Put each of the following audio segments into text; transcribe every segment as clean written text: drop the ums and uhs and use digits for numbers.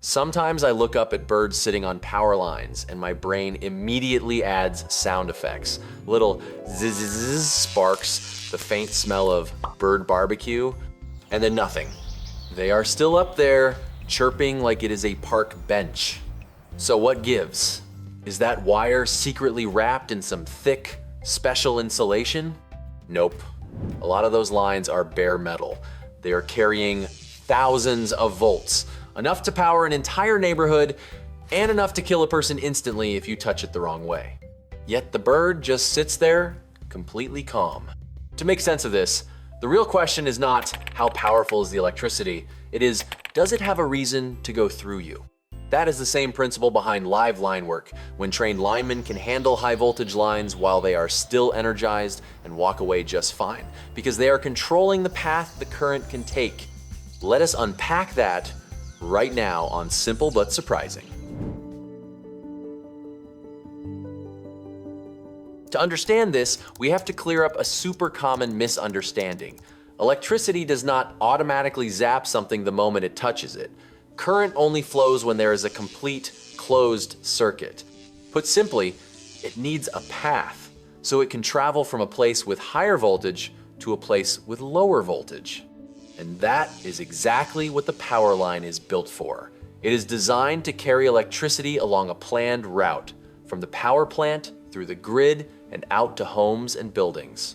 Sometimes I look up at birds sitting on power lines and my brain immediately adds sound effects. Little zzz sparks, the faint smell of bird barbecue, and then nothing. They are still up there, chirping like it is a park bench. So what gives? Is that wire secretly wrapped in some thick, special insulation? Nope. A lot of those lines are bare metal. They are carrying thousands of volts, enough to power an entire neighborhood and enough to kill a person instantly if you touch it the wrong way. Yet the bird just sits there, completely calm. To make sense of this, the real question is not how powerful is the electricity, it is, does it have a reason to go through you? That is the same principle behind live line work, when trained linemen can handle high voltage lines while they are still energized and walk away just fine, because they are controlling the path the current can take. Let us unpack that right now on Simple But Surprising. To understand this, we have to clear up a super common misunderstanding. Electricity does not automatically zap something the moment it touches it. Current only flows when there is a complete closed circuit. Put simply, it needs a path, so it can travel from a place with higher voltage to a place with lower voltage. And that is exactly what the power line is built for. It is designed to carry electricity along a planned route, from the power plant through the grid and out to homes and buildings.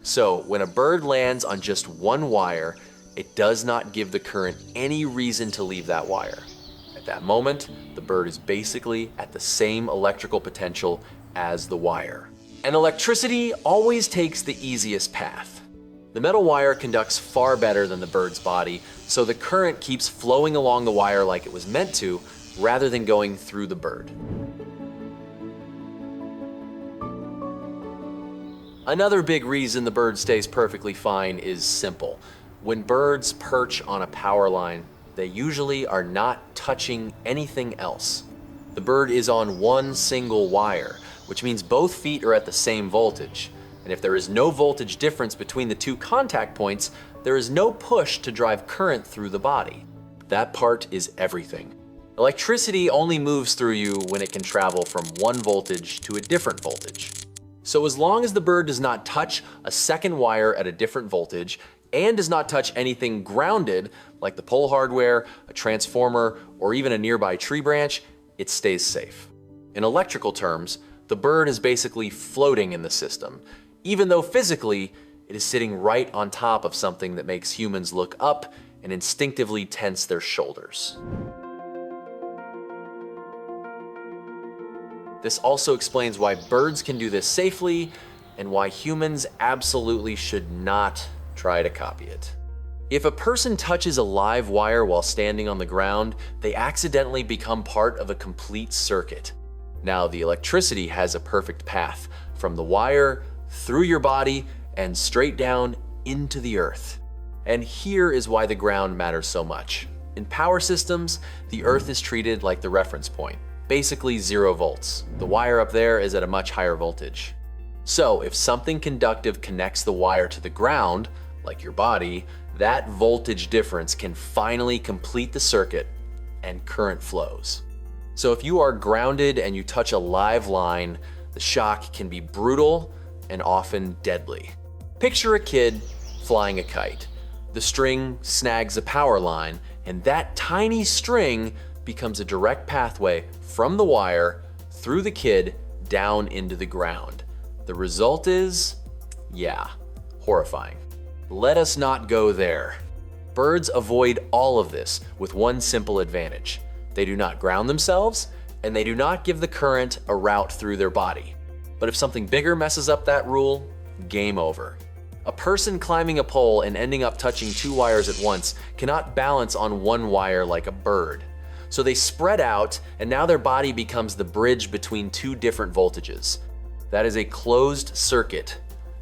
So when a bird lands on just one wire, it does not give the current any reason to leave that wire. At that moment, the bird is basically at the same electrical potential as the wire. And electricity always takes the easiest path. The metal wire conducts far better than the bird's body, so the current keeps flowing along the wire like it was meant to, rather than going through the bird. Another big reason the bird stays perfectly fine is simple. When birds perch on a power line, they usually are not touching anything else. The bird is on one single wire, which means both feet are at the same voltage. And if there is no voltage difference between the two contact points, there is no push to drive current through the body. That part is everything. Electricity only moves through you when it can travel from one voltage to a different voltage. So as long as the bird does not touch a second wire at a different voltage and does not touch anything grounded, like the pole hardware, a transformer, or even a nearby tree branch, it stays safe. In electrical terms, the bird is basically floating in the system, even though physically, it is sitting right on top of something that makes humans look up and instinctively tense their shoulders. This also explains why birds can do this safely and why humans absolutely should not try to copy it. If a person touches a live wire while standing on the ground, they accidentally become part of a complete circuit. Now, the electricity has a perfect path from the wire through your body and straight down into the earth. And here is why the ground matters so much. In power systems, the earth is treated like the reference point, basically 0 volts. The wire up there is at a much higher voltage. So if something conductive connects the wire to the ground, like your body, that voltage difference can finally complete the circuit and current flows. So if you are grounded and you touch a live line, the shock can be brutal and often deadly. Picture a kid flying a kite. The string snags a power line, and that tiny string becomes a direct pathway from the wire through the kid down into the ground. The result is, horrifying. Let us not go there. Birds avoid all of this with one simple advantage. They do not ground themselves, and they do not give the current a route through their body. But if something bigger messes up that rule, game over. A person climbing a pole and ending up touching 2 wires at once cannot balance on one wire like a bird. So they spread out, and now their body becomes the bridge between 2 different voltages. That is a closed circuit.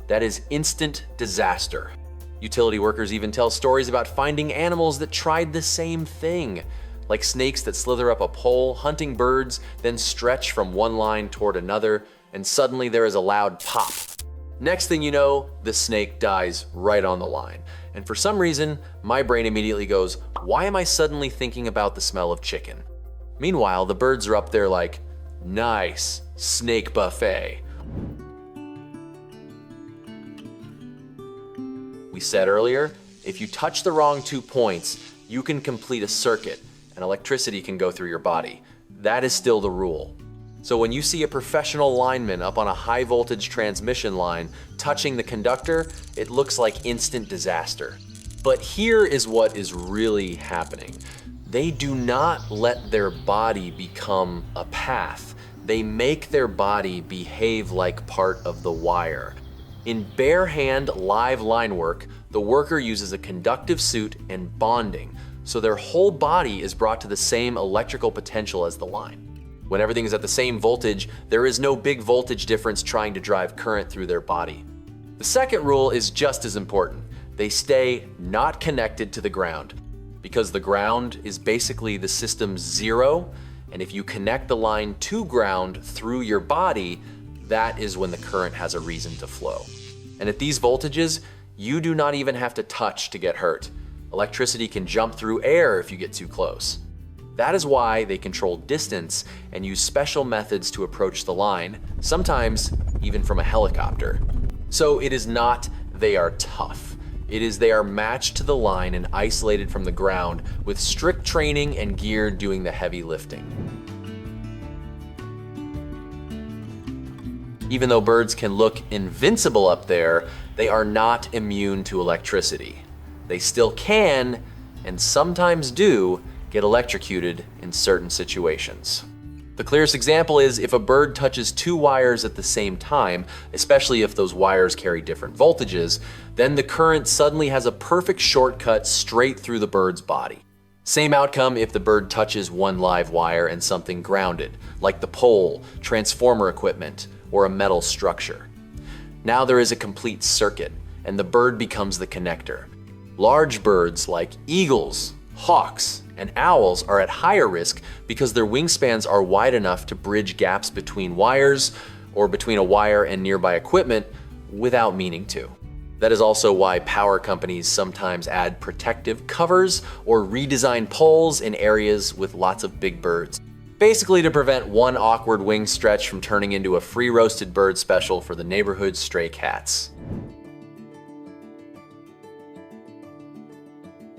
That is instant disaster. Utility workers even tell stories about finding animals that tried the same thing, like snakes that slither up a pole, hunting birds, then stretch from one line toward another, and suddenly there is a loud pop. Next thing you know, the snake dies right on the line. And for some reason, my brain immediately goes, why am I suddenly thinking about the smell of chicken? Meanwhile, the birds are up there like, nice, snake buffet. We said earlier, if you touch the wrong 2 points, you can complete a circuit and electricity can go through your body. That is still the rule. So when you see a professional lineman up on a high voltage transmission line touching the conductor, it looks like instant disaster. But here is what is really happening. They do not let their body become a path. They make their body behave like part of the wire. In bare hand live line work, the worker uses a conductive suit and bonding, so their whole body is brought to the same electrical potential as the line. When everything is at the same voltage, there is no big voltage difference trying to drive current through their body. The second rule is just as important. They stay not connected to the ground, because the ground is basically the system's zero, and if you connect the line to ground through your body, that is when the current has a reason to flow. And at these voltages, you do not even have to touch to get hurt. Electricity can jump through air if you get too close. That is why they control distance and use special methods to approach the line, sometimes even from a helicopter. So it is not they are tough. It is they are matched to the line and isolated from the ground with strict training and gear doing the heavy lifting. Even though birds can look invincible up there, they are not immune to electricity. They still can, and sometimes do, get electrocuted in certain situations. The clearest example is if a bird touches 2 wires at the same time, especially if those wires carry different voltages, then the current suddenly has a perfect shortcut straight through the bird's body. Same outcome if the bird touches one live wire and something grounded, like the pole, transformer equipment, or a metal structure. Now there is a complete circuit, and the bird becomes the connector. Large birds like eagles, hawks, and owls are at higher risk because their wingspans are wide enough to bridge gaps between wires or between a wire and nearby equipment without meaning to. That is also why power companies sometimes add protective covers or redesign poles in areas with lots of big birds, basically to prevent one awkward wing stretch from turning into a free roasted bird special for the neighborhood stray cats.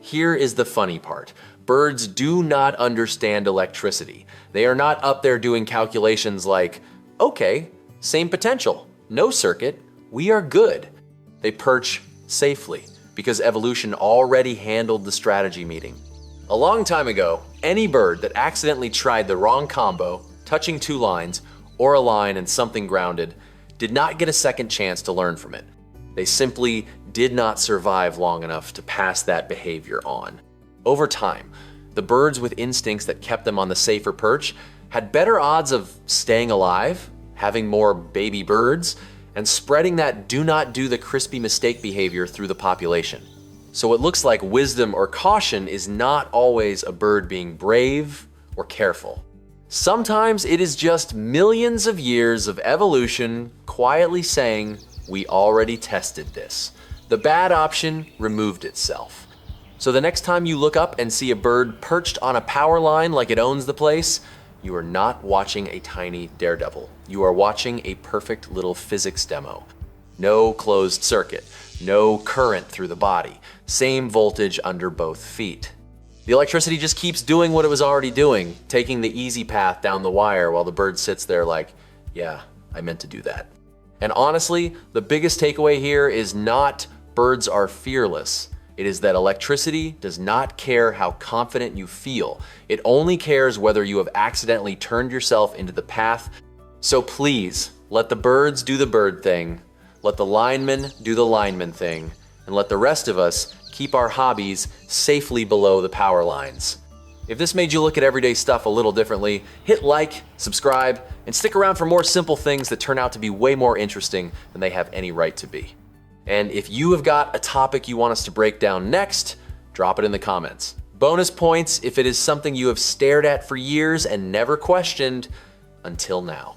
Here is the funny part. Birds do not understand electricity. They are not up there doing calculations like, okay, same potential, no circuit, we are good. They perch safely because evolution already handled the strategy meeting. A long time ago, any bird that accidentally tried the wrong combo, touching 2 lines, or a line and something grounded, did not get a second chance to learn from it. They simply did not survive long enough to pass that behavior on. Over time, the birds with instincts that kept them on the safer perch had better odds of staying alive, having more baby birds, and spreading that do not do the crispy mistake behavior through the population. So it looks like wisdom or caution is not always a bird being brave or careful. Sometimes it is just millions of years of evolution quietly saying, we already tested this. The bad option removed itself. So the next time you look up and see a bird perched on a power line like it owns the place, you are not watching a tiny daredevil. You are watching a perfect little physics demo. No closed circuit, no current through the body, same voltage under both feet. The electricity just keeps doing what it was already doing, taking the easy path down the wire while the bird sits there like, yeah, I meant to do that. And honestly, the biggest takeaway here is not birds are fearless. It is that electricity does not care how confident you feel. It only cares whether you have accidentally turned yourself into the path. So please, let the birds do the bird thing, let the linemen do the lineman thing, and let the rest of us keep our hobbies safely below the power lines. If this made you look at everyday stuff a little differently, hit like, subscribe, and stick around for more simple things that turn out to be way more interesting than they have any right to be. And if you have got a topic you want us to break down next, drop it in the comments. Bonus points if it is something you have stared at for years and never questioned until now.